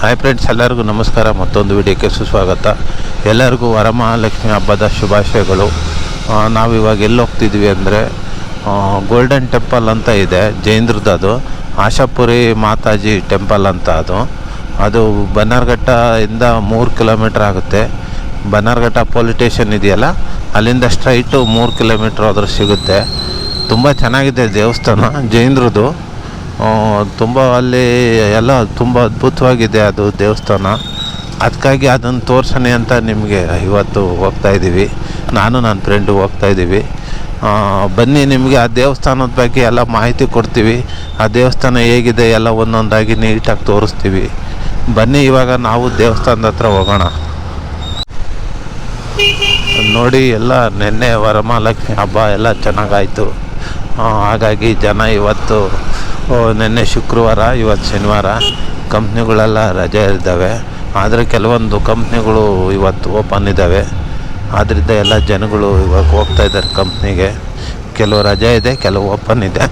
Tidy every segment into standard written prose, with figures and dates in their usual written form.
Hi friends, ಎಲ್ಲರಿಗೂ ನಮಸ್ಕಾರ. ಮತ್ತೊಂದು ವಿಡಿಯೋಕ್ಕೆ ಸುಸ್ವಾಗತ. ಎಲ್ಲರಿಗೂ ವರಮಹಾಲಕ್ಷ್ಮಿ ಹಬ್ಬದ ಶುಭಾಶಯಗಳು. ನಾವಿವಾಗ ಎಲ್ಲಿ ಹೋಗ್ತಿದ್ವಿ ಅಂದರೆ ಗೋಲ್ಡನ್ ಟೆಂಪಲ್ ಅಂತ ಇದೆ, ಜೈನರದ್ದು. ಅದು ಆಶಾಪುರಿ ಮಾತಾಜಿ ಟೆಂಪಲ್ ಅಂತ. ಅದು ಬನ್ನರ್ಘಟ್ಟದಿಂದ 3 ಕಿಲೋಮೀಟ್ರ್ ಆಗುತ್ತೆ. ಬನ್ನರ್ಘಟ್ಟ ಪೊಲೀಸ್ ಸ್ಟೇಷನ್ ಇದೆಯಲ್ಲ, ಅಲ್ಲಿಂದ ಸ್ಟ್ರೈಟು 3 ಕಿಲೋಮೀಟ್ರ್ ಆದರೂ ಸಿಗುತ್ತೆ. ತುಂಬ ಚೆನ್ನಾಗಿದೆ ದೇವಸ್ಥಾನ, ಜೈನರದ್ದು. ತುಂಬ ಅಲ್ಲಿ ಎಲ್ಲ ತುಂಬ ಅದ್ಭುತವಾಗಿದೆ ಅದು ದೇವಸ್ಥಾನ. ಅದಕ್ಕಾಗಿ ಅದನ್ನು ತೋರ್ಸೋಣ ಅಂತ ನಿಮಗೆ ಇವತ್ತು ಹೋಗ್ತಾಯಿದ್ದೀವಿ. ನಾನು ನನ್ನ ಫ್ರೆಂಡು ಹೋಗ್ತಾಯಿದ್ದೀವಿ. ಬನ್ನಿ, ನಿಮಗೆ ಆ ದೇವಸ್ಥಾನದ ಬಗ್ಗೆ ಎಲ್ಲ ಮಾಹಿತಿ ಕೊಡ್ತೀವಿ. ಆ ದೇವಸ್ಥಾನ ಹೇಗಿದೆ ಎಲ್ಲ ಒಂದೊಂದಾಗಿ ನೀಟಾಗಿ ತೋರಿಸ್ತೀವಿ. ಬನ್ನಿ, ಇವಾಗ ನಾವು ದೇವಸ್ಥಾನದ ಹತ್ರ ಹೋಗೋಣ. ನೋಡಿ, ಎಲ್ಲ ನಿನ್ನೆ ವರಮಹಾಲಕ್ಷ್ಮಿ ಹಬ್ಬ ಎಲ್ಲ ಚೆನ್ನಾಗಾಯಿತು. ಹಾಗಾಗಿ ಜನ ಇವತ್ತು, ನಿನ್ನೆ ಶುಕ್ರವಾರ, ಇವತ್ತು ಶನಿವಾರ, ಕಂಪ್ನಿಗಳೆಲ್ಲ ರಜೆ ಇದ್ದಾವೆ. ಆದರೆ ಕೆಲವೊಂದು ಕಂಪ್ನಿಗಳು ಇವತ್ತು ಓಪನ್ ಇದ್ದಾವೆ. ಆದ್ದರಿಂದ ಎಲ್ಲ ಜನಗಳು ಇವಾಗ ಹೋಗ್ತಾಯಿದ್ದಾರೆ ಕಂಪ್ನಿಗೆ. ಕೆಲವು ರಜೆ ಇದೆ, ಕೆಲವು ಓಪನ್ ಇದೆ.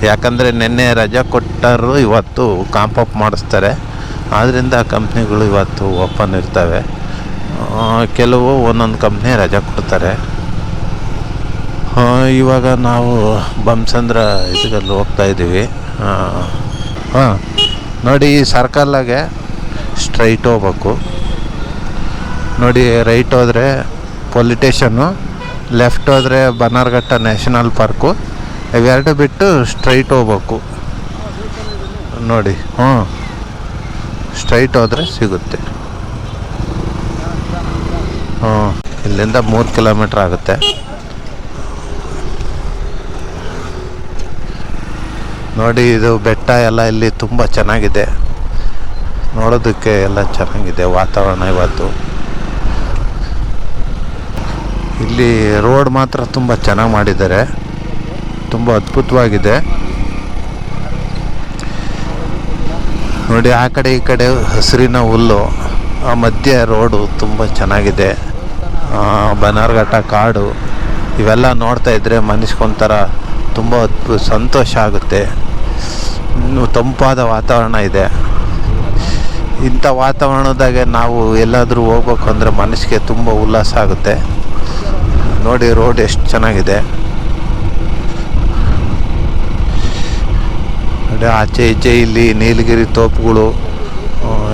ಯಾಕಂದರೆ ನಿನ್ನೆ ರಜೆ ಕೊಟ್ಟರು ಇವತ್ತು ಕಾಂಪಪ್ ಮಾಡಿಸ್ತಾರೆ. ಆದ್ದರಿಂದ ಕಂಪ್ನಿಗಳು ಇವತ್ತು ಓಪನ್ ಇರ್ತವೆ. ಕೆಲವು ಒಂದೊಂದು ಕಂಪ್ನಿ ರಜೆ ಕೊಡ್ತಾರೆ. ಇವಾಗ ನಾವು ಬೊಮ್ಮಸಂದ್ರ ಇದರಲ್ಲಿ ಹೋಗ್ತಾಯಿದ್ದೀವಿ. ನೋಡಿ, ಈ ಸರ್ಕಲ್ಲಾಗೆ ಸ್ಟ್ರೈಟ್ ಹೋಗ್ಬೇಕು. ನೋಡಿ, ರೈಟ್ ಹೋದರೆ ಪೊಲೀಸ್ ಸ್ಟೇಷನ್ನು, ಲೆಫ್ಟ್ ಹೋದರೆ ಬನ್ನರ್ಘಟ್ಟ ನ್ಯಾಷನಲ್ ಪಾರ್ಕು. ಇವೆರಡು ಬಿಟ್ಟು ಸ್ಟ್ರೈಟ್ ಹೋಗ್ಬೇಕು. ನೋಡಿ, ಸ್ಟ್ರೈಟ್ ಹೋದರೆ ಸಿಗುತ್ತೆ. ಇಲ್ಲಿಂದ 3 ಕಿಲೋಮೀಟ್ರ್ ಆಗುತ್ತೆ. ನೋಡಿ, ಇದು ಬೆಟ್ಟ ಎಲ್ಲ ಇಲ್ಲಿ ತುಂಬ ಚೆನ್ನಾಗಿದೆ, ನೋಡೋದಕ್ಕೆ ಎಲ್ಲ ಚೆನ್ನಾಗಿದೆ ವಾತಾವರಣ. ಇವತ್ತು ಇಲ್ಲಿ ರೋಡ್ ಮಾತ್ರ ತುಂಬ ಚೆನ್ನಾಗಿ ಮಾಡಿದ್ದಾರೆ, ತುಂಬ ಅದ್ಭುತವಾಗಿದೆ. ನೋಡಿ, ಆ ಕಡೆ ಈ ಕಡೆ ಹಸಿರಿನ ಹುಲ್ಲು, ಆ ಮಧ್ಯೆ ರೋಡು ತುಂಬ ಚೆನ್ನಾಗಿದೆ. ಬನ್ನರ್ಘಟ್ಟ ಕಾಡು ಇವೆಲ್ಲ ನೋಡ್ತಾ ಇದ್ದರೆ ಮನಸ್ಕೊಂಥರ ತುಂಬ ಸಂತೋಷ ಆಗುತ್ತೆ. ತಂಪಾದ ವಾತಾವರಣ ಇದೆ. ಇಂಥ ವಾತಾವರಣದಾಗೆ ನಾವು ಎಲ್ಲಾದರೂ ಹೋಗ್ಬೇಕು ಅಂದರೆ ಮನಸ್ಸಿಗೆ ತುಂಬ ಉಲ್ಲಾಸ ಆಗುತ್ತೆ. ನೋಡಿ, ರೋಡ್ ಎಷ್ಟು ಚೆನ್ನಾಗಿದೆ. ನೋಡಿ, ಆಚೆ ಈಚೆ ಇಲ್ಲಿ ನೀಲಗಿರಿ ತೋಪುಗಳು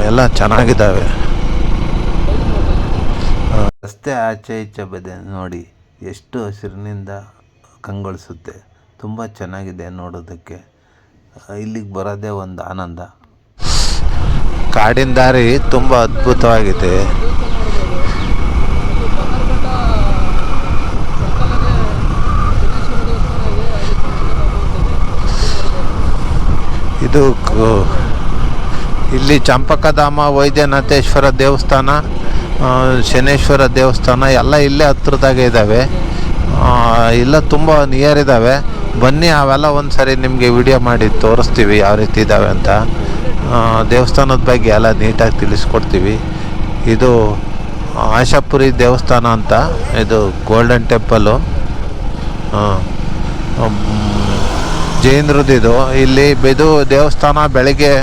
ಎಲ್ಲ ಚೆನ್ನಾಗಿದ್ದಾವೆ. ರಸ್ತೆ ಆಚೆ ಈಚೆ ಬದೆ ನೋಡಿ ಎಷ್ಟು ಹಸಿರಿನಿಂದ ಕಂಗೊಳಿಸುತ್ತೆ. ತುಂಬ ಚೆನ್ನಾಗಿದೆ ನೋಡೋದಕ್ಕೆ. ಇಲ್ಲಿಗೆ ಬರೋದೇ ಒಂದು ಆನಂದ. ಕಾಡಿನ ದಾರಿ ತುಂಬ ಅದ್ಭುತವಾಗಿದೆ. ಇದು ಇಲ್ಲಿ ಚಂಪಕಧಾಮ, ವೈದ್ಯನಾಥೇಶ್ವರ ದೇವಸ್ಥಾನ, ಶನೇಶ್ವರ ದೇವಸ್ಥಾನ ಎಲ್ಲ ಇಲ್ಲೇ ಹತ್ರದಾಗೆ ಇದ್ದಾವೆ. ಇಲ್ಲ ತುಂಬ ನಿಯರ್ ಇದ್ದಾವೆ. ಬನ್ನಿ, ಅವೆಲ್ಲ ಒಂದು ಸರಿ ನಿಮಗೆ ವಿಡಿಯೋ ಮಾಡಿ ತೋರಿಸ್ತೀವಿ ಯಾವ ರೀತಿ ಇದ್ದಾವೆ ಅಂತ. ದೇವಸ್ಥಾನದ ಬಗ್ಗೆ ಎಲ್ಲ ನೀಟಾಗಿ ತಿಳಿಸ್ಕೊಡ್ತೀವಿ. ಇದು ಆಶಾಪುರಿ ದೇವಸ್ಥಾನ ಅಂತ, ಇದು ಗೋಲ್ಡನ್ ಟೆಂಪಲ್ಲು, ಜೈನರದ್ದು. ಇಲ್ಲಿ ಇದು ದೇವಸ್ಥಾನ ಬೆಳಗ್ಗೆ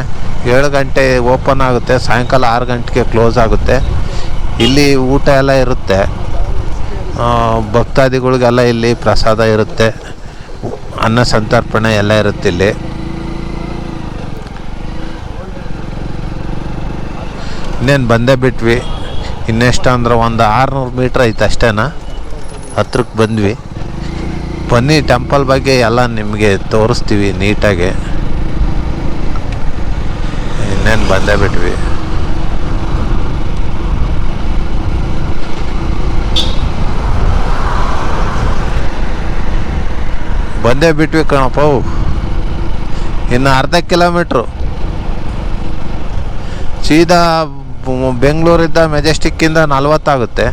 7 ಗಂಟೆ ಓಪನ್ ಆಗುತ್ತೆ, ಸಾಯಂಕಾಲ 6 ಗಂಟೆಗೆ ಕ್ಲೋಸ್ ಆಗುತ್ತೆ. ಇಲ್ಲಿ ಊಟ ಎಲ್ಲ ಇರುತ್ತೆ, ಭಕ್ತಾದಿಗಳಿಗೆಲ್ಲ ಇಲ್ಲಿ ಪ್ರಸಾದ ಇರುತ್ತೆ, ಅನ್ನ ಸಂತರ್ಪಣೆ ಎಲ್ಲ ಇರುತ್ತೆ ಇಲ್ಲಿ. ಇನ್ನೇನು ಬಂದೇ ಬಿಟ್ವಿ. ಇನ್ನೆಷ್ಟು ಅಂದ್ರೆ ಒಂದು 600 ಮೀಟ್ರ್ ಐತೆ ಅಷ್ಟೇನಾ, ಹತ್ರಕ್ಕೆ ಬಂದ್ವಿ. ಬನ್ನಿ ಟೆಂಪಲ್ ಬಗ್ಗೆ ಎಲ್ಲ ನಿಮಗೆ ತೋರಿಸ್ತೀವಿ ನೀಟಾಗಿ. ಇನ್ನೇನು ಬಂದೇ ಬಿಟ್ವಿ. ಕಣಪ್ಪ. ಇನ್ನು ಅರ್ಧ ಕಿಲೋಮೀಟ್ರು ಸೀದಾ ಬೆಂಗಳೂರಿದ್ದ ಮೆಜೆಸ್ಟಿಕ್ಕಿಂದ 40 ಆಗುತ್ತೆ.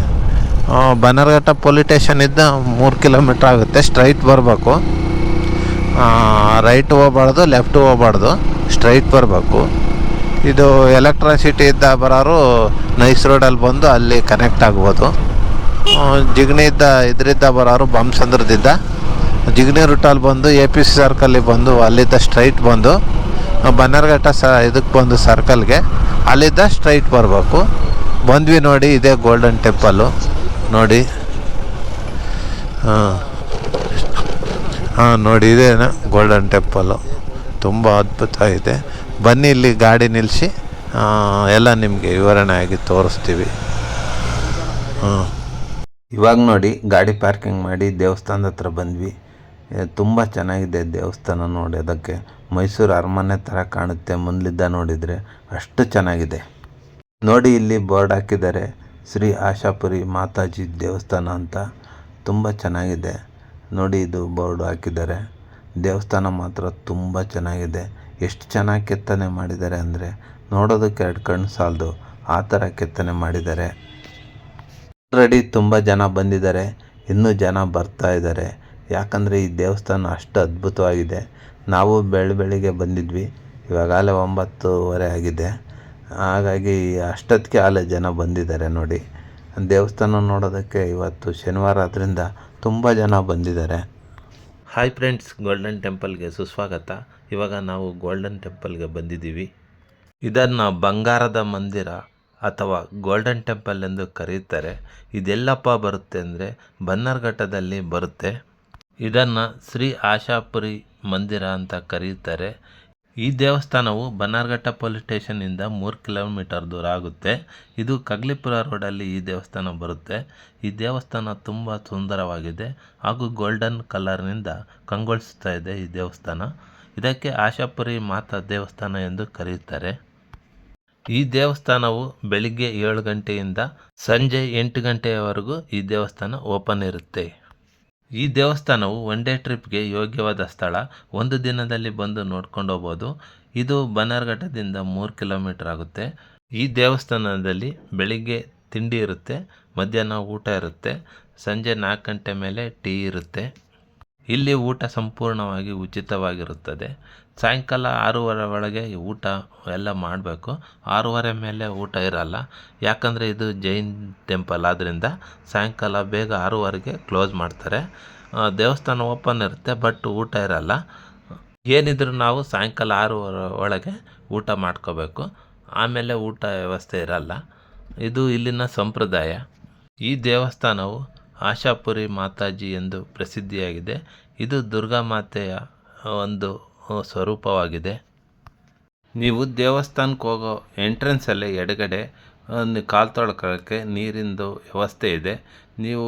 ಬನ್ನರ್ಘಟ್ಟ ಪೊಲೀಸ್ ಸ್ಟೇಷನಿಂದ 3 ಕಿಲೋಮೀಟ್ರ್ ಆಗುತ್ತೆ. ಸ್ಟ್ರೈಟ್ ಬರಬೇಕು, ರೈಟ್ ಹೋಗ್ಬಾರ್ದು, ಲೆಫ್ಟ್ ಹೋಗ್ಬಾರ್ದು, ಸ್ಟ್ರೈಟ್ ಬರಬೇಕು. ಇದು ಎಲೆಕ್ಟ್ರಿಸಿಟಿಯಿಂದ ಬರೋರು ನೈಸ್ ರೋಡಲ್ಲಿ ಬಂದು ಅಲ್ಲಿ ಕನೆಕ್ಟ್ ಆಗ್ಬೋದು. ಜಿಗಣಿಯಿಂದ ಇದರಿಂದ ಬರೋರು ಬೊಮ್ಮಸಂದ್ರದಿಂದ ಜಿಗಣಿ ರೂಟಲ್ಲಿ ಬಂದು APC ಸರ್ಕಲ್ಲಿಗೆ ಬಂದು ಅಲ್ಲಿದ್ದ ಸ್ಟ್ರೈಟ್ ಬಂದು ಬನ್ನರ್ಘಟ್ಟ ಇದಕ್ಕೆ ಬಂದು ಸರ್ಕಲ್ಗೆ ಅಲ್ಲಿದ್ದ ಸ್ಟ್ರೈಟ್ ಬರಬೇಕು. ಬಂದ್ವಿ ನೋಡಿ, ಇದೇ ಗೋಲ್ಡನ್ ಟೆಂಪಲ್ಲು ನೋಡಿ. ನೋಡಿ ಇದೇನು ಗೋಲ್ಡನ್ ಟೆಂಪಲ್ಲು, ತುಂಬ ಅದ್ಭುತ ಇದೆ. ಬನ್ನಿ ಇಲ್ಲಿ ಗಾಡಿ ನಿಲ್ಲಿಸಿ ಎಲ್ಲ ನಿಮಗೆ ವಿವರಣೆ ಆಗಿ ತೋರಿಸ್ತೀವಿ. ಇವಾಗ ನೋಡಿ ಗಾಡಿ ಪಾರ್ಕಿಂಗ್ ಮಾಡಿ ದೇವಸ್ಥಾನದ ಹತ್ರ ಬಂದ್ವಿ. ತುಂಬ ಚೆನ್ನಾಗಿದೆ ದೇವಸ್ಥಾನ ನೋಡೋದಕ್ಕೆ. ಮೈಸೂರು ಅರಮನೆ ಥರ ಕಾಣುತ್ತೆ ಮುಂದಲಿದ್ದ ನೋಡಿದರೆ, ಅಷ್ಟು ಚೆನ್ನಾಗಿದೆ. ನೋಡಿ ಇಲ್ಲಿ ಬೋರ್ಡ್ ಹಾಕಿದ್ದಾರೆ, ಶ್ರೀ ಆಶಾಪುರಿ ಮಾತಾಜಿ ದೇವಸ್ಥಾನ ಅಂತ. ತುಂಬ ಚೆನ್ನಾಗಿದೆ ನೋಡಿ, ಇದು ಬೋರ್ಡ್ ಹಾಕಿದ್ದಾರೆ. ದೇವಸ್ಥಾನ ಮಾತ್ರ ತುಂಬ ಚೆನ್ನಾಗಿದೆ. ಎಷ್ಟು ಚೆನ್ನಾಗಿ ಕೆತ್ತನೆ ಮಾಡಿದ್ದಾರೆ ಅಂದರೆ ನೋಡೋದಕ್ಕೆ 2 ಕಣ್ಣು ಸಾಲದು, ಆ ಥರ ಕೆತ್ತನೆ ಮಾಡಿದ್ದಾರೆ. ಆಲ್ರೆಡಿ ತುಂಬ ಜನ ಬಂದಿದ್ದಾರೆ, ಇನ್ನೂ ಜನ ಬರ್ತಾ ಇದ್ದಾರೆ. ಯಾಕಂದರೆ ಈ ದೇವಸ್ಥಾನ ಅಷ್ಟು ಅದ್ಭುತವಾಗಿದೆ. ನಾವು ಬೆಳಿಗ್ಗೆ ಬಂದಿದ್ವಿ, ಇವಾಗಲೇ 9:30 ಆಗಿದೆ. ಹಾಗಾಗಿ ಅಷ್ಟೊತ್ತಿಗೆ ಆಲೇ ಜನ ಬಂದಿದ್ದಾರೆ ನೋಡಿ. ದೇವಸ್ಥಾನ ನೋಡೋದಕ್ಕೆ ಇವತ್ತು ಶನಿವಾರ ಆದ್ದರಿಂದ ತುಂಬ ಜನ ಬಂದಿದ್ದಾರೆ. ಹಾಯ್ ಫ್ರೆಂಡ್ಸ್, ಗೋಲ್ಡನ್ ಟೆಂಪಲ್ಗೆ ಸುಸ್ವಾಗತ. ಇವಾಗ ನಾವು ಗೋಲ್ಡನ್ ಟೆಂಪಲ್ಗೆ ಬಂದಿದ್ದೀವಿ. ಇದನ್ನು ಬಂಗಾರದ ಮಂದಿರ ಅಥವಾ ಗೋಲ್ಡನ್ ಟೆಂಪಲ್ ಎಂದು ಕರೆಯುತ್ತಾರೆ. ಇದೆಲ್ಲಪ್ಪ ಬರುತ್ತೆ ಅಂದರೆ ಬನ್ನರ್ಘಟ್ಟದಲ್ಲಿ ಬರುತ್ತೆ. ಇದನ್ನು ಶ್ರೀ ಆಶಾಪುರಿ ಮಂದಿರ ಅಂತ ಕರೆಯುತ್ತಾರೆ. ಈ ದೇವಸ್ಥಾನವು ಬನ್ನರ್ಘಟ್ಟ ಪೊಲೀಸ್ ಸ್ಟೇಷನ್ನಿಂದ 3 ಕಿಲೋಮೀಟರ್ ದೂರ ಆಗುತ್ತೆ. ಇದು ಕಗ್ಲಿಪುರ ರೋಡಲ್ಲಿ ಈ ದೇವಸ್ಥಾನ ಬರುತ್ತೆ. ಈ ದೇವಸ್ಥಾನ ತುಂಬ ಸುಂದರವಾಗಿದೆ ಹಾಗೂ ಗೋಲ್ಡನ್ ಕಲರ್ನಿಂದ ಕಂಗೊಳಿಸ್ತಾ ಇದೆ ಈ ದೇವಸ್ಥಾನ. ಇದಕ್ಕೆ ಆಶಾಪುರಿ ಮಾತಾ ದೇವಸ್ಥಾನ ಎಂದು ಕರೆಯುತ್ತಾರೆ. ಈ ದೇವಸ್ಥಾನವು ಬೆಳಿಗ್ಗೆ 7 ಗಂಟೆಯಿಂದ ಸಂಜೆ 8 ಗಂಟೆಯವರೆಗೂ ಈ ದೇವಸ್ಥಾನ ಓಪನ್ ಇರುತ್ತೆ. ಈ ದೇವಸ್ಥಾನವು 1 ಡೇ ಟ್ರಿಪ್ಗೆ ಯೋಗ್ಯವಾದ ಸ್ಥಳ. ಒಂದು ದಿನದಲ್ಲಿ ಬಂದು ನೋಡ್ಕೊಂಡು ಹೋಗ್ಬೋದು. ಇದು ಬನ್ನರ್ಘಟ್ಟದಿಂದ 3 ಕಿಲೋಮೀಟರ್ ಆಗುತ್ತೆ. ಈ ದೇವಸ್ಥಾನದಲ್ಲಿ ಬೆಳಿಗ್ಗೆ ತಿಂಡಿ ಇರುತ್ತೆ, ಮಧ್ಯಾಹ್ನ ಊಟ ಇರುತ್ತೆ, ಸಂಜೆ 4 ಗಂಟೆ ಮೇಲೆ ಟೀ ಇರುತ್ತೆ. ಇಲ್ಲಿ ಊಟ ಸಂಪೂರ್ಣವಾಗಿ ಉಚಿತವಾಗಿರುತ್ತದೆ. ಸಾಯಂಕಾಲ 6:30 ಒಳಗೆ ಊಟ ಎಲ್ಲ ಮಾಡಬೇಕು. 6:30 ಮೇಲೆ ಊಟ ಇರಲ್ಲ, ಯಾಕಂದರೆ ಇದು ಜೈನ್ ಟೆಂಪಲ್ ಆದ್ದರಿಂದ ಸಾಯಂಕಾಲ ಬೇಗ 6:30ಗೆ ಕ್ಲೋಸ್ ಮಾಡ್ತಾರೆ. ದೇವಸ್ಥಾನ ಓಪನ್ ಇರುತ್ತೆ, ಬಟ್ ಊಟ ಇರಲ್ಲ. ಏನಿದ್ರು ನಾವು ಸಾಯಂಕಾಲ 6:30 ಒಳಗೆ ಊಟ ಮಾಡ್ಕೋಬೇಕು, ಆಮೇಲೆ ಊಟ ವ್ಯವಸ್ಥೆ ಇರಲ್ಲ. ಇದು ಇಲ್ಲಿನ ಸಂಪ್ರದಾಯ. ಈ ದೇವಸ್ಥಾನವು ಆಶಾಪುರಿ ಮಾತಾಜಿ ಎಂದು ಪ್ರಸಿದ್ಧಿಯಾಗಿದೆ. ಇದು ದುರ್ಗಾಮಾತೆಯ ಒಂದು ಸ್ವರೂಪವಾಗಿದೆ. ನೀವು ದೇವಸ್ಥಾನಕ್ಕೆ ಹೋಗೋ ಎಂಟ್ರೆನ್ಸಲ್ಲೇ ಎಡಗಡೆ ಕಾಲು ತೊಳ್ಕೊಳ್ಳೋಕ್ಕೆ ನೀರಿಂದು ವ್ಯವಸ್ಥೆ ಇದೆ. ನೀವು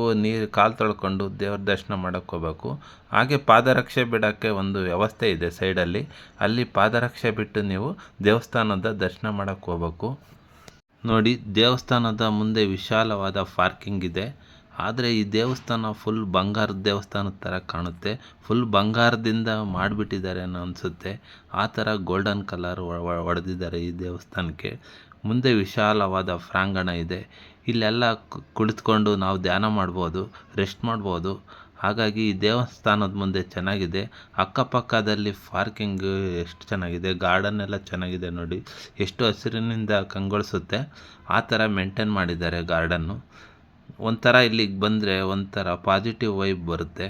ಕಾಲು ತೊಳ್ಕೊಂಡು ದೇವ್ರ ದರ್ಶನ ಮಾಡೋಕ್ಕೆ ಹೋಗಬೇಕು. ಹಾಗೆ ಪಾದರಕ್ಷೆ ಬಿಡೋಕ್ಕೆ ಒಂದು ವ್ಯವಸ್ಥೆ ಇದೆ ಸೈಡಲ್ಲಿ. ಅಲ್ಲಿ ಪಾದರಕ್ಷೆ ಬಿಟ್ಟು ನೀವು ದೇವಸ್ಥಾನದ ದರ್ಶನ ಮಾಡೋಕ್ಕೆ ಹೋಗಬೇಕು. ನೋಡಿ, ದೇವಸ್ಥಾನದ ಮುಂದೆ ವಿಶಾಲವಾದ ಪಾರ್ಕಿಂಗ್ ಇದೆ. ಆದರೆ ಈ ದೇವಸ್ಥಾನ ಫುಲ್ ಬಂಗಾರದ ದೇವಸ್ಥಾನದ ಥರ ಕಾಣುತ್ತೆ. ಫುಲ್ ಬಂಗಾರದಿಂದ ಮಾಡಿಬಿಟ್ಟಿದ್ದಾರೆ ಅನ್ನೋ ಅನಿಸುತ್ತೆ. ಆ ಥರ ಗೋಲ್ಡನ್ ಕಲರ್ ಹೊಡೆದಿದ್ದಾರೆ ಈ ದೇವಸ್ಥಾನಕ್ಕೆ. ಮುಂದೆ ವಿಶಾಲವಾದ ಪ್ರಾಂಗಣ ಇದೆ. ಇಲ್ಲೆಲ್ಲ ಕುಳಿತುಕೊಂಡು ನಾವು ಧ್ಯಾನ ಮಾಡ್ಬೋದು, ರೆಸ್ಟ್ ಮಾಡ್ಬೋದು. ಹಾಗಾಗಿ ಈ ದೇವಸ್ಥಾನದ ಮುಂದೆ ಚೆನ್ನಾಗಿದೆ. ಅಕ್ಕಪಕ್ಕದಲ್ಲಿ ಪಾರ್ಕಿಂಗ್ ಎಷ್ಟು ಚೆನ್ನಾಗಿದೆ, ಗಾರ್ಡನ್ ಎಲ್ಲ ಚೆನ್ನಾಗಿದೆ ನೋಡಿ. ಎಷ್ಟು ಹಸಿರಿನಿಂದ ಕಂಗೊಳಿಸುತ್ತೆ. ಆ ಥರ ಮೇಂಟೈನ್ ಮಾಡಿದ್ದಾರೆ ಗಾರ್ಡನ್ನು. ಒಂಥರ ಇಲ್ಲಿಗೆ ಬಂದರೆ ಒಂಥರ ಪಾಸಿಟಿವ್ ವೈಬ್ ಬರುತ್ತೆ.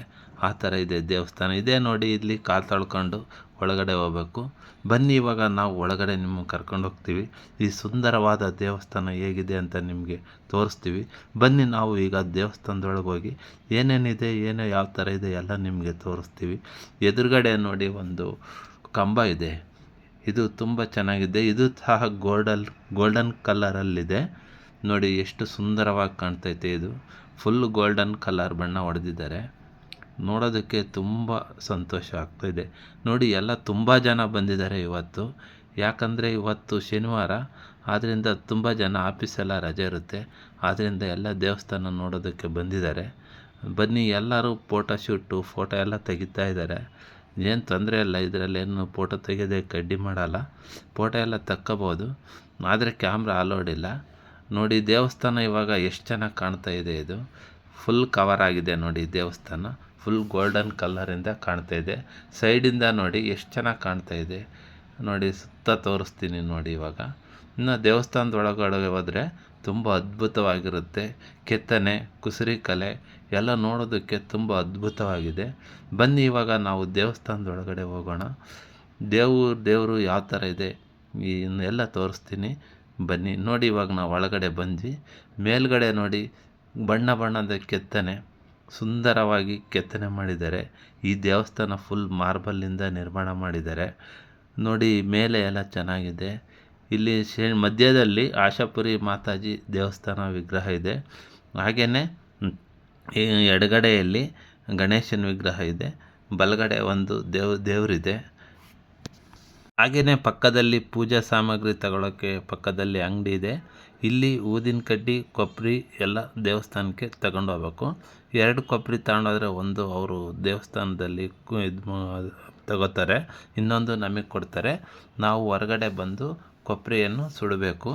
ಆ ಥರ ಇದೆ ದೇವಸ್ಥಾನ. ಇದೇ ನೋಡಿ, ಇಲ್ಲಿ ಕಾಲು ತೊಳ್ಕೊಂಡು ಒಳಗಡೆ ಹೋಗಬೇಕು. ಬನ್ನಿ, ಇವಾಗ ನಾವು ಒಳಗಡೆ ನಿಮಗೆ ಕರ್ಕೊಂಡು ಹೋಗ್ತೀವಿ. ಈ ಸುಂದರವಾದ ದೇವಸ್ಥಾನ ಹೇಗಿದೆ ಅಂತ ನಿಮಗೆ ತೋರಿಸ್ತೀವಿ. ಬನ್ನಿ, ನಾವು ಈಗ ದೇವಸ್ಥಾನದೊಳಗೆ ಹೋಗಿ ಏನೇನಿದೆ, ಯಾವ ಥರ ಇದೆ ಎಲ್ಲ ನಿಮಗೆ ತೋರಿಸ್ತೀವಿ. ಎದುರುಗಡೆ ನೋಡಿ ಒಂದು ಕಂಬ ಇದೆ. ಇದು ತುಂಬ ಚೆನ್ನಾಗಿದೆ. ಇದು ಸಹ ಗೋಲ್ಡನ್ ಕಲರಲ್ಲಿದೆ ನೋಡಿ, ಎಷ್ಟು ಸುಂದರವಾಗಿ ಕಾಣ್ತೈತೆ. ಇದು ಫುಲ್ ಗೋಲ್ಡನ್ ಕಲರ್ ಬಣ್ಣ ಹೊಡೆದಿದ್ದಾರೆ. ನೋಡೋದಕ್ಕೆ ತುಂಬ ಸಂತೋಷ ಆಗ್ತಾಯಿದೆ ನೋಡಿ. ಎಲ್ಲ ತುಂಬ ಜನ ಬಂದಿದ್ದಾರೆ ಇವತ್ತು, ಯಾಕಂದರೆ ಇವತ್ತು ಶನಿವಾರ. ಆದ್ದರಿಂದ ತುಂಬ ಜನ ಆಫೀಸೆಲ್ಲ ರಜೆ ಇರುತ್ತೆ, ಆದ್ದರಿಂದ ಎಲ್ಲ ದೇವಸ್ಥಾನ ನೋಡೋದಕ್ಕೆ ಬಂದಿದ್ದಾರೆ. ಬನ್ನಿ, ಎಲ್ಲರೂ ಫೋಟೋ ಎಲ್ಲ ತೆಗಿತಾ ಇದ್ದಾರೆ. ಏನು ತೊಂದರೆ ಇಲ್ಲ, ಇದರಲ್ಲೇನು ಫೋಟೋ ತೆಗೆಯೋದಕ್ಕೆ ಅಡ್ಡಿ ಮಾಡಲ್ಲ. ಫೋಟೋ ಎಲ್ಲ ತಕ್ಕೋಬೋದು, ಆದರೆ ಕ್ಯಾಮ್ರಾ ಅಲೋಡ್ ಇಲ್ಲ ನೋಡಿ. ದೇವಸ್ಥಾನ ಇವಾಗ ಎಷ್ಟು ಚೆನ್ನಾಗಿ ಕಾಣ್ತಾ ಇದೆ. ಇದು ಫುಲ್ ಕವರ್ ಆಗಿದೆ ನೋಡಿ. ದೇವಸ್ಥಾನ ಫುಲ್ ಗೋಲ್ಡನ್ ಕಲರಿಂದ ಕಾಣ್ತಾ ಇದೆ. ಸೈಡಿಂದ ನೋಡಿ ಎಷ್ಟು ಚೆನ್ನಾಗಿ ಕಾಣ್ತಾ ಇದೆ ನೋಡಿ. ಸುತ್ತ ತೋರಿಸ್ತೀನಿ ನೋಡಿ. ಇವಾಗ ಇನ್ನು ದೇವಸ್ಥಾನದೊಳಗಡೆ ಹೋದರೆ ತುಂಬ ಅದ್ಭುತವಾಗಿರುತ್ತೆ. ಕೆತ್ತನೆ, ಕುಸುರಿ ಕಲೆ ಎಲ್ಲ ನೋಡೋದಕ್ಕೆ ತುಂಬ ಅದ್ಭುತವಾಗಿದೆ. ಬನ್ನಿ, ಇವಾಗ ನಾವು ದೇವಸ್ಥಾನದೊಳಗಡೆ ಹೋಗೋಣ. ದೇವರು ಯಾವ ಥರ ಇದೆ ಎಲ್ಲ ತೋರಿಸ್ತೀನಿ ಬನ್ನಿ ನೋಡಿ. ಇವಾಗ ನಾವು ಒಳಗಡೆ ಬಂದ್ವಿ. ಮೇಲ್ಗಡೆ ನೋಡಿ ಬಣ್ಣದ ಕೆತ್ತನೆ, ಸುಂದರವಾಗಿ ಕೆತ್ತನೆ ಮಾಡಿದ್ದಾರೆ. ಈ ದೇವಸ್ಥಾನ ಫುಲ್ ಮಾರ್ಬಲ್ಲಿಂದ ನಿರ್ಮಾಣ ಮಾಡಿದ್ದಾರೆ ನೋಡಿ. ಮೇಲೆ ಎಲ್ಲ ಚೆನ್ನಾಗಿದೆ. ಇಲ್ಲಿ ಮಧ್ಯದಲ್ಲಿ ಆಶಾಪುರಿ ಮಾತಾಜಿ ದೇವಸ್ಥಾನ ವಿಗ್ರಹ ಇದೆ. ಹಾಗೆಯೇ ಎಡಗಡೆಯಲ್ಲಿ ಗಣೇಶನ ವಿಗ್ರಹ ಇದೆ. ಬಲಗಡೆ ಒಂದು ದೇವರಿದೆ. ಹಾಗೆಯೇ ಪಕ್ಕದಲ್ಲಿ ಪೂಜಾ ಸಾಮಗ್ರಿ ತಗೊಳ್ಳೋಕ್ಕೆ ಪಕ್ಕದಲ್ಲಿ ಅಂಗಡಿ ಇದೆ. ಇಲ್ಲಿ ಊದಿನ ಕಡ್ಡಿ, ಕೊಬ್ಬರಿ ಎಲ್ಲ ದೇವಸ್ಥಾನಕ್ಕೆ ತಗೊಂಡು ಹೋಗ್ಬೇಕು. 2 ಕೊಬ್ಬರಿ ತಗೊಂಡೋದ್ರೆ ಒಂದು ಅವರು ದೇವಸ್ಥಾನದಲ್ಲಿ ತಗೋತಾರೆ, ಇನ್ನೊಂದು ನಮಗೆ ಕೊಡ್ತಾರೆ. ನಾವು ಹೊರಗಡೆ ಬಂದು ಕೊಬ್ಬರಿಯನ್ನು ಸುಡಬೇಕು.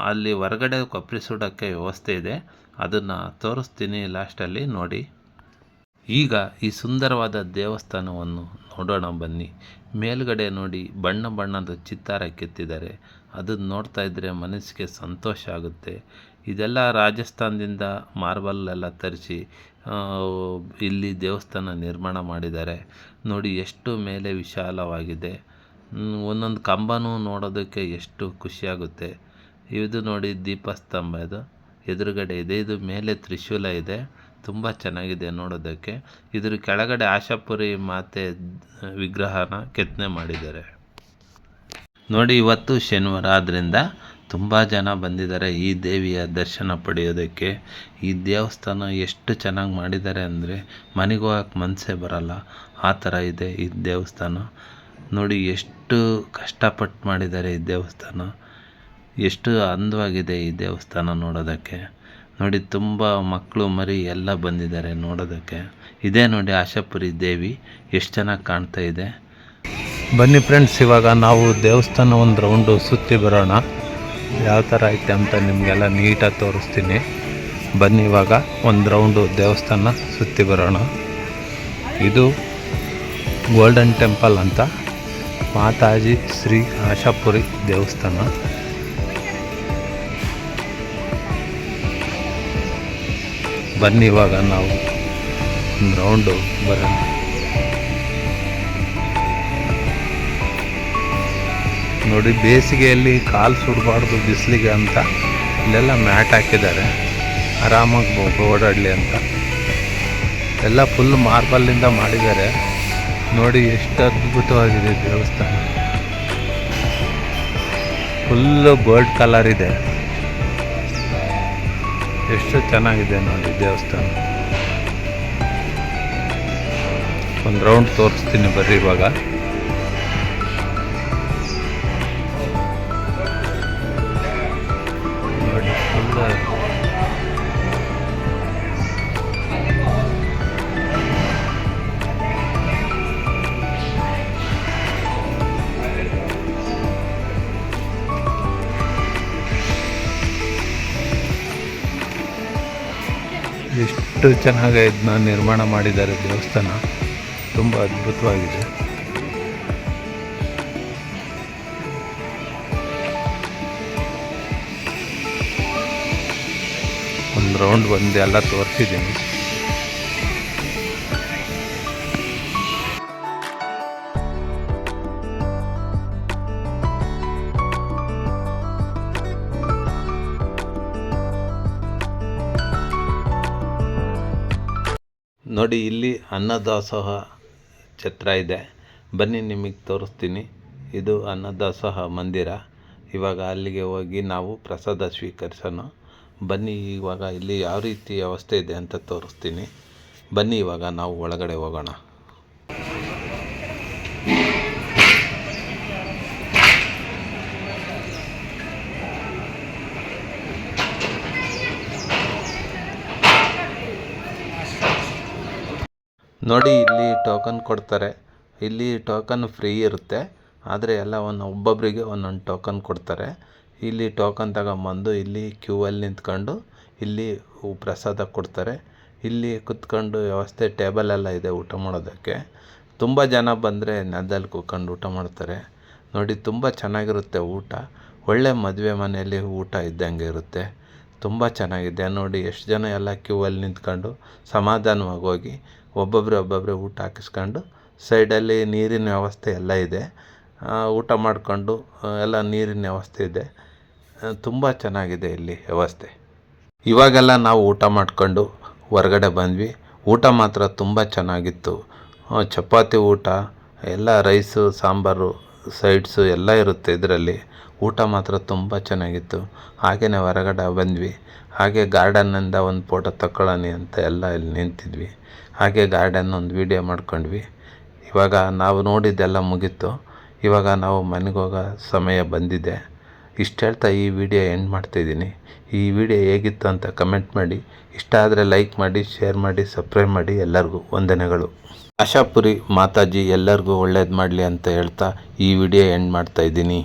ಅಲ್ಲಿ ಹೊರಗಡೆ ಕೊಬ್ಬರಿ ಸುಡೋಕ್ಕೆ ವ್ಯವಸ್ಥೆ ಇದೆ, ಅದನ್ನು ತೋರಿಸ್ತೀನಿ ಲಾಸ್ಟಲ್ಲಿ ನೋಡಿ. ಈಗ ಈ ಸುಂದರವಾದ ದೇವಸ್ಥಾನವನ್ನು ನೋಡೋಣ ಬನ್ನಿ. ಮೇಲ್ಗಡೆ ನೋಡಿ ಬಣ್ಣದ ಚಿತ್ತಾರ ಕೆತ್ತಿದ್ದಾರೆ. ಅದನ್ನು ನೋಡ್ತಾ ಇದ್ದರೆ ಮನಸ್ಸಿಗೆ ಸಂತೋಷ ಆಗುತ್ತೆ. ಇದೆಲ್ಲ ರಾಜಸ್ಥಾನದಿಂದ ಮಾರ್ಬಲ್ಲೆಲ್ಲ ತರಿಸಿ ಇಲ್ಲಿ ದೇವಸ್ಥಾನ ನಿರ್ಮಾಣ ಮಾಡಿದ್ದಾರೆ ನೋಡಿ. ಎಷ್ಟು ಮೇಲೆ ವಿಶಾಲವಾಗಿದೆ. ಒಂದೊಂದು ಕಂಬನೂ ನೋಡೋದಕ್ಕೆ ಎಷ್ಟು ಖುಷಿಯಾಗುತ್ತೆ. ಇದು ನೋಡಿ ದೀಪಸ್ತಂಭ, ಇದು ಎದುರುಗಡೆ ಇದೆ. ಇದು ಮೇಲೆ ತ್ರಿಶೂಲ ಇದೆ, ತುಂಬ ಚೆನ್ನಾಗಿದೆ ನೋಡೋದಕ್ಕೆ. ಇದ್ರ ಕೆಳಗಡೆ ಆಶಾಪುರಿ ಮಾತೆ ವಿಗ್ರಹನ ಕೆತ್ತನೆ ಮಾಡಿದ್ದಾರೆ ನೋಡಿ. ಇವತ್ತು ಶನಿವಾರ ಆದ್ದರಿಂದ ತುಂಬ ಜನ ಬಂದಿದ್ದಾರೆ ಈ ದೇವಿಯ ದರ್ಶನ ಪಡೆಯೋದಕ್ಕೆ. ಈ ದೇವಸ್ಥಾನ ಎಷ್ಟು ಚೆನ್ನಾಗಿ ಮಾಡಿದ್ದಾರೆ ಅಂದರೆ ಮನೆಗೆ ಹೋಗಕ್ಕೆ ಮನಸ್ಸೇ ಬರಲ್ಲ, ಆ ಥರ ಇದೆ ಈ ದೇವಸ್ಥಾನ ನೋಡಿ. ಎಷ್ಟು ಕಷ್ಟಪಟ್ಟು ಮಾಡಿದ್ದಾರೆ ಈ ದೇವಸ್ಥಾನ, ಎಷ್ಟು ಅಂದವಾಗಿದೆ ಈ ದೇವಸ್ಥಾನ ನೋಡೋದಕ್ಕೆ ನೋಡಿ. ತುಂಬ ಮಕ್ಕಳು ಮರಿ ಎಲ್ಲ ಬಂದಿದ್ದಾರೆ ನೋಡೋದಕ್ಕೆ. ಇದೇ ನೋಡಿ ಆಶಾಪುರಿ ದೇವಿ, ಎಷ್ಟು ಚೆನ್ನಾಗಿ ಕಾಣ್ತಾ ಇದೆ. ಬನ್ನಿ ಫ್ರೆಂಡ್ಸ್, ಇವಾಗ ನಾವು ದೇವಸ್ಥಾನ ಒಂದು ರೌಂಡು ಸುತ್ತಿ ಬರೋಣ. ಯಾವ ಥರ ಐತೆ ಅಂತ ನಿಮಗೆಲ್ಲ ನೀಟಾಗಿ ತೋರಿಸ್ತೀನಿ ಬನ್ನಿ. ಇವಾಗ ಒಂದು ರೌಂಡು ದೇವಸ್ಥಾನ ಸುತ್ತಿ ಬರೋಣ. ಇದು ಗೋಲ್ಡನ್ ಟೆಂಪಲ್ ಅಂತ, ಮಾತಾಜಿ ಶ್ರೀ ಆಶಾಪುರಿ ದೇವಸ್ಥಾನ. ಬನ್ನಿ ಇವಾಗ ನಾವು ಒಂದು ರೌಂಡು ಬರೋಣ. ನೋಡಿ, ಬೇಸಿಗೆಯಲ್ಲಿ ಕಾಲು ಸುಡಬಾರ್ದು ಬಿಸಿಲಿಗೆ ಅಂತ ಇಲ್ಲೆಲ್ಲ ಮ್ಯಾಟ್ ಹಾಕಿದ್ದಾರೆ, ಆರಾಮಾಗಿ ಓಡಾಡಲಿ ಅಂತ. ಎಲ್ಲ ಫುಲ್ ಮಾರ್ಬಲ್ಲಿಂದ ಮಾಡಿದ್ದಾರೆ ನೋಡಿ. ಎಷ್ಟು ಅದ್ಭುತವಾಗಿದೆ ದೇವಸ್ಥಾನ. ಫುಲ್ಲು ಗೋಲ್ಡ್ ಕಲರ್ ಇದೆ, ಎಷ್ಟು ಚೆನ್ನಾಗಿದೆ ನೋಡಿ ದೇವಸ್ಥಾನ. ಒಂದು ರೌಂಡ್ ತೋರಿಸ್ತೀನಿ ಬರ್ರಿ ಇವಾಗ. ನೋಡಿ ಫುಲ್ ಎಷ್ಟು ಚೆನ್ನಾಗಿ ಇದನ್ನ ನಿರ್ಮಾಣ ಮಾಡಿದ್ದಾರೆ ದೇವಸ್ಥಾನ, ತುಂಬ ಅದ್ಭುತವಾಗಿದೆ. ಒಂದು ರೌಂಡ್ ಬಂದು ಎಲ್ಲ ತೋರಿಸಿದ್ದೀನಿ. ನೋಡಿ, ಇಲ್ಲಿ ಅನ್ನದಾಸೋಹ ಛತ್ರ ಇದೆ, ಬನ್ನಿ ನಿಮಗೆ ತೋರಿಸ್ತೀನಿ. ಇದು ಅನ್ನದಾಸೋಹ ಮಂದಿರ. ಇವಾಗ ಅಲ್ಲಿಗೆ ಹೋಗಿ ನಾವು ಪ್ರಸಾದ ಸ್ವೀಕರಿಸೋಣ. ಬನ್ನಿ, ಇವಾಗ ಇಲ್ಲಿ ಯಾವ ರೀತಿ ವ್ಯವಸ್ಥೆ ಇದೆ ಅಂತ ತೋರಿಸ್ತೀನಿ. ಬನ್ನಿ, ಇವಾಗ ನಾವು ಒಳಗಡೆ ಹೋಗೋಣ. ನೋಡಿ, ಇಲ್ಲಿ ಟೋಕನ್ ಕೊಡ್ತಾರೆ. ಇಲ್ಲಿ ಟೋಕನ್ ಫ್ರೀ ಇರುತ್ತೆ, ಆದರೆ ಎಲ್ಲ ಒಬ್ಬೊಬ್ಬರಿಗೆ ಒಂದೊಂದು ಟೋಕನ್ ಕೊಡ್ತಾರೆ. ಇಲ್ಲಿ ಟೋಕನ್ ತಗೊಂಬಂದು ಇಲ್ಲಿ ಕ್ಯೂವಲ್ಲಿ ನಿಂತ್ಕೊಂಡು ಇಲ್ಲಿ ಪ್ರಸಾದ ಕೊಡ್ತಾರೆ. ಇಲ್ಲಿ ಕುತ್ಕೊಂಡು ವ್ಯವಸ್ಥೆ ಟೇಬಲೆಲ್ಲ ಇದೆ ಊಟ ಮಾಡೋದಕ್ಕೆ. ತುಂಬ ಜನ ಬಂದರೆ ನೆಲದಲ್ಲಿ ಕೂತ್ಕೊಂಡು ಊಟ ಮಾಡ್ತಾರೆ. ನೋಡಿ, ತುಂಬ ಚೆನ್ನಾಗಿರುತ್ತೆ ಊಟ. ಒಳ್ಳೆ ಮದುವೆ ಮನೆಯಲ್ಲಿ ಊಟ ಇದ್ದಂಗೆ ಇರುತ್ತೆ. ತುಂಬ ಚೆನ್ನಾಗಿದೆ. ನೋಡಿ, ಎಷ್ಟು ಜನ ಎಲ್ಲ ಕ್ಯೂವಲ್ಲಿ ನಿಂತ್ಕೊಂಡು ಸಮಾಧಾನವಾಗಿ ಹೋಗಿ ಒಬ್ಬೊಬ್ಬರೇ ಊಟ ಹಾಕಿಸ್ಕೊಂಡು, ಸೈಡಲ್ಲಿ ನೀರಿನ ವ್ಯವಸ್ಥೆ ಎಲ್ಲ ಇದೆ. ಊಟ ಮಾಡಿಕೊಂಡು ಎಲ್ಲ ನೀರಿನ ವ್ಯವಸ್ಥೆ ಇದೆ. ತುಂಬ ಚೆನ್ನಾಗಿದೆ ಇಲ್ಲಿ ವ್ಯವಸ್ಥೆ. ಇವಾಗೆಲ್ಲ ನಾವು ಊಟ ಮಾಡಿಕೊಂಡು ಹೊರಗಡೆ ಬಂದ್ವಿ. ಊಟ ಮಾತ್ರ ತುಂಬ ಚೆನ್ನಾಗಿತ್ತು. ಚಪಾತಿ ಊಟ ಎಲ್ಲ, ರೈಸು, ಸಾಂಬಾರು, ಸೈಡ್ಸು ಎಲ್ಲ ಇರುತ್ತೆ ಇದರಲ್ಲಿ. ಊಟ ಮಾತ್ರ ತುಂಬ ಚೆನ್ನಾಗಿತ್ತು. ಹಾಗೆಯೇ ಹೊರಗಡೆ ಬಂದ್ವಿ. ಹಾಗೆ ಗಾರ್ಡನ್ನಿಂದ ಒಂದು ಫೋಟೋ ತಗೊಳ್ಳೋಣ ಅಂತ ಎಲ್ಲ ಇಲ್ಲಿ ನಿಂತಿದ್ವಿ. ಹಾಗೆ ಗಾರ್ಡನ್ ಒಂದು ವೀಡಿಯೋ ಮಾಡ್ಕೊಂಡ್ವಿ. ಇವಾಗ ನಾವು ನೋಡಿದ್ದೆಲ್ಲ ಮುಗೀತು. ಇವಾಗ ನಾವು ಮನೆಗೆ ಹೋಗೋ ಸಮಯ ಬಂದಿದೆ. ಇಷ್ಟು ಹೇಳ್ತಾ ಈ ವಿಡಿಯೋ ಎಂಡ್ ಮಾಡ್ತಾಯಿದ್ದೀನಿ. ಈ ವಿಡಿಯೋ ಹೇಗಿತ್ತು ಅಂತ ಕಮೆಂಟ್ ಮಾಡಿ. ಇಷ್ಟ ಆದರೆ ಲೈಕ್ ಮಾಡಿ, ಶೇರ್ ಮಾಡಿ, ಸಬ್ಸ್ಕ್ರೈಬ್ ಮಾಡಿ. ಎಲ್ಲರಿಗೂ ವಂದನೆಗಳು. ಆಶಾಪುರಿ ಮಾತಾಜಿ ಎಲ್ಲರಿಗೂ ಒಳ್ಳೇದು ಮಾಡಲಿ ಅಂತ ಹೇಳ್ತಾ ಈ ವಿಡಿಯೋ ಎಂಡ್ ಮಾಡ್ತಾಯಿದ್ದೀನಿ.